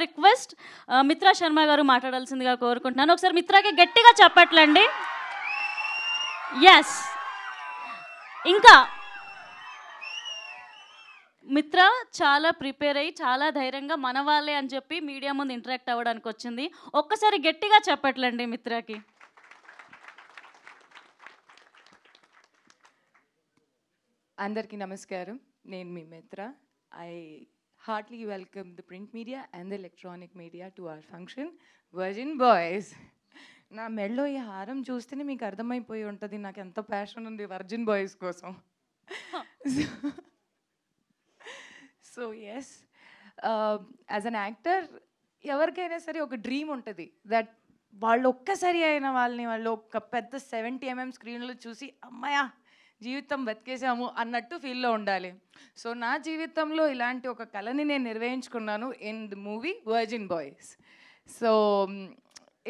Request Mitra Sharma గారు మాట్లాడాల్సిందిగా కోరుకుంటున్నాను. ఒకసారి మిత్రాకి గట్టిగా చెప్పట్లండి. ఎస్, ఇంకా మిత్ర చాలా ప్రిపేర్ అయ్యి చాలా ధైర్యంగా మన వాళ్ళే అని చెప్పి మీడియా ముందు ఇంటరాక్ట్ అవ్వడానికి వచ్చింది. ఒక్కసారి గట్టిగా చెప్పట్లండి మిత్రాకి. అందరికీ నమస్కారం. నేను మీ మిత్ర. I heartily welcome the print media and the electronic media to our function, Virgin Boys. నా మెడలో ఈ హారం చూస్తేనే మీకు అర్థమైపోయి ఉంటుంది నాకు ఎంత ప్యాషన్ ఉంది వర్జిన్ బాయ్స్ కోసం. So yes, as an actor ఎవరికైనా సరే ఒక డ్రీమ్ ఉంటుంది దట్ వాళ్ళు ఒక్కసారి అయిన వాళ్ళు ఒక పెద్ద 70mm స్క్రీన్లో చూసి అమ్మాయా జీవితం బతికేసాము అన్నట్టు ఫీల్లో ఉండాలి. సో నా జీవితంలో ఇలాంటి ఒక కళని నేను నిర్వహించుకున్నాను in the movie Virgin Boys. So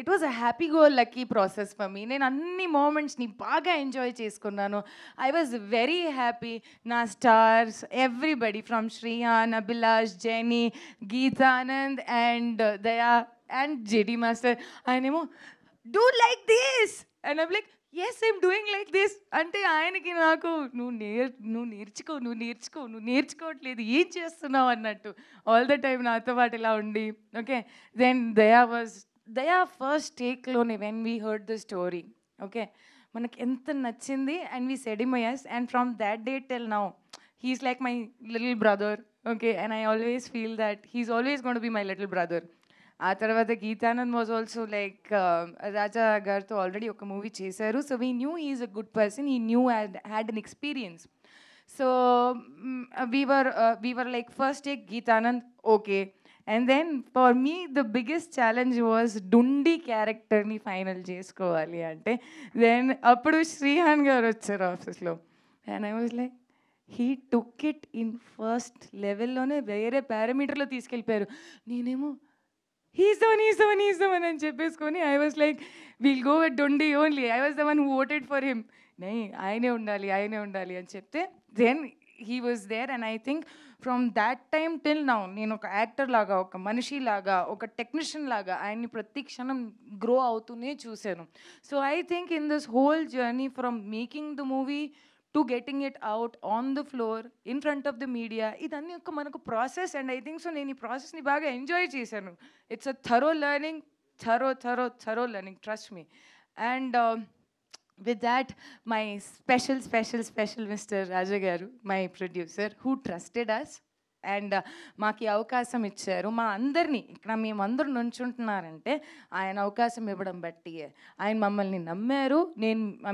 it was a happy go lucky process for me. నేను అన్ని మూమెంట్స్ని బాగా ఎంజాయ్ చేసుకున్నాను. I was very happy. నా stars everybody from Shriyan, Abhilash, Jeni, Geethanand and Daya and JD master ఆయనేమో do like this and I'm like yes I'm doing like this అంటే ఆయనకి నాకు నువ్వు నేర్చుకోవట్లేదు ఏం చేస్తున్నావు అన్నట్టు ఆల్ ద టైమ్ నాతో పాటు ఇలా ఉండి. ఓకే, దెన్ దయా ఫస్ట్ టేక్లోనే when we heard the story okay మనకి ఎంత నచ్చింది and we said him yes and from that day till now he's like my little brother. Okay, and I always feel that he's always going to be my little brother. ఆ తర్వాత Geethanand was also like Raja గారితో already ఒక movie చేశారు. So we knew he's a good person, he knew had an experience. So we were like first take Geethanand okay, and then for me the biggest challenge was Dundi క్యారెక్టర్ని final చేసుకోవాలి అంటే then అప్పుడు శ్రీహాన్ గారు వచ్చారు ఆఫీస్లో and I was like he took it in first లెవెల్లోనే వేరే పారామీటర్లో తీసుకెళ్ళిపోయారు. నేనేమో he's the one అని చెప్పేసుకొని I was like we'll go with Dondi only. I was the one who voted for him. ఆయనే ఉండాలి అని చెప్తే then he was there. And I think from that time till now నేను ఒక యాక్టర్ లాగా, ఒక మనిషి లాగా, ఒక టెక్నీషియన్ లాగా ఆయన్ని ప్రతి క్షణం గ్రో అవుతూనే చూశాను. So I think in this whole journey from making the movie to getting it out on the floor in front of the media ఇదన్నీ ఒక మనకు process. And I think so నేను ఈ ప్రాసెస్ని బాగా ఎంజాయ్ చేశాను. It's a thorough learning, thorough learning, trust me. And with that my special Mr. Raja garu, my producer who trusted us and మాకు ఈ అవకాశం ఇచ్చారు. మా అందరినీ ఇక్కడ మేమందరూ నుంచుంటున్నారంటే ఆయన అవకాశం ఇవ్వడం బట్టి ఆయన మమ్మల్ని నమ్మారు.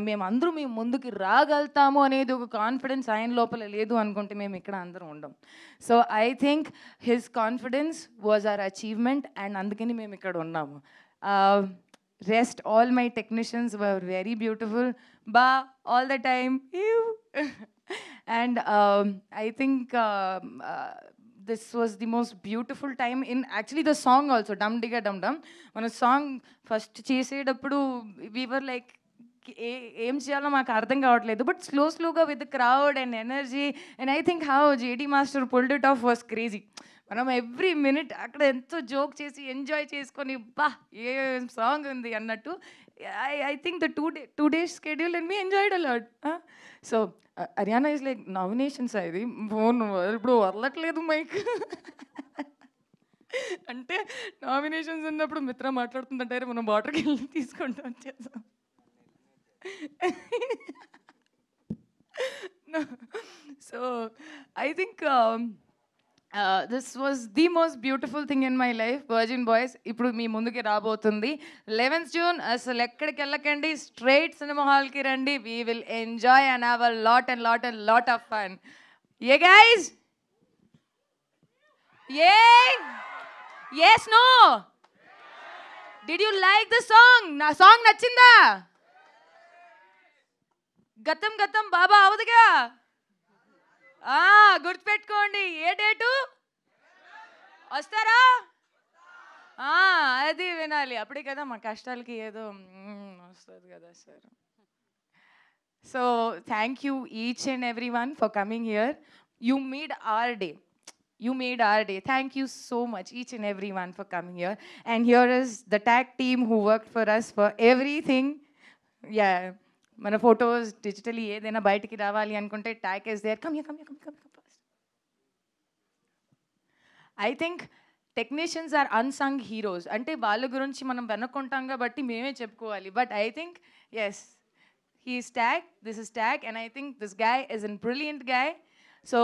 మేమందరూ మేము ముందుకు రాగలుగుతాము అనేది ఒక కాన్ఫిడెన్స్ ఆయన లోపల లేదు అనుకుంటే మేము ఇక్కడ అందరం ఉండం. So I think his confidence was our achievement and అందుకని మేము ఇక్కడ ఉన్నాము. Rest all my technicians were very beautiful. Ba all the time. And I think this was the most beautiful time in actually the song also, Dum Digga Dum Dum. When a song first చేసేటప్పుడు we were like ఏం చేయాలో మాకు అర్థం కావట్లేదు, but స్లోగా with the crowd and energy and I think how JD master pulled it of was crazy. మనం every minute అక్కడ ఎంతో జోక్ చేసి ఎంజాయ్ చేసుకొని బా ఏ సాంగ్ ఉంది అన్నట్టు. I think the two days schedule and me enjoyed a lot. So Haryana is like nominations ఇది phone ఇప్పుడు వదలట్లేదు మైక్ అంటే నామినేషన్స్ ఉన్నప్పుడు మిత్ర మాట్లాడుతుందంటారు మనం వాటర్కి వెళ్ళి తీసుకుంటాం చేస్తాం. So I think this was the most beautiful thing in my life, Virgin Boys. ఇప్పుడు మీ ముందుకి రాబోతుంది 11th June. అసలు ఎక్కడికి వెళ్ళకండి, స్ట్రైట్ సినిమా హాల్కి రండి. We will enjoy and have a lot of fun. Yeah guys? Yeah? Yes, no? Did you like the song? నా song నచ్చిందా? గతం బాబా అవదుగా. గుర్తుపెట్టుకోండి, ఏ డేటు వస్తారా? అది వినాలి, అప్పుడే కదా మా కష్టాలకి ఏదో వస్తుంది కదా sir. So thank you each and every one for coming here. You made our day. You made our day. Thank you so much, each and everyone, for coming here. And here is the tag team who worked for us for everything. Yeah, మన photos digitally ఏదైనా బయటికి రావాలి అనుకుంటే tag is there. Come I think technicians are unsung heroes. అంటే వాళ్ళ గురించి మనం వెనుకుంటాం కాబట్టి మేమే చెప్పుకోవాలి. But I think yes, he's tag, this is tag, and I think this guy is an brilliant guy. So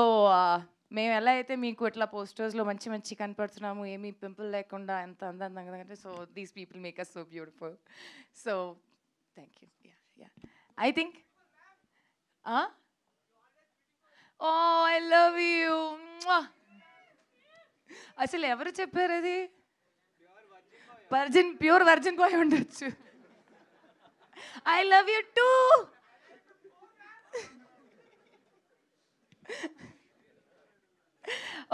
మేము ఎలా అయితే మీకు ఇట్లా పోస్టర్స్లో మంచి మంచి కనపడుతున్నాము, ఏమీ పింపుల్ లేకుండా ఎంత అందంగా అంటే, so these people make us so beautiful. So thank you. Yeah I think oh I love you. అసలు ఎవరు చెప్పారు అది? ప్యూర్ వర్జిన్ బాయ్ ఉండొచ్చు. I love you too.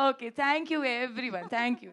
Okay, thank you everyone. Thank you.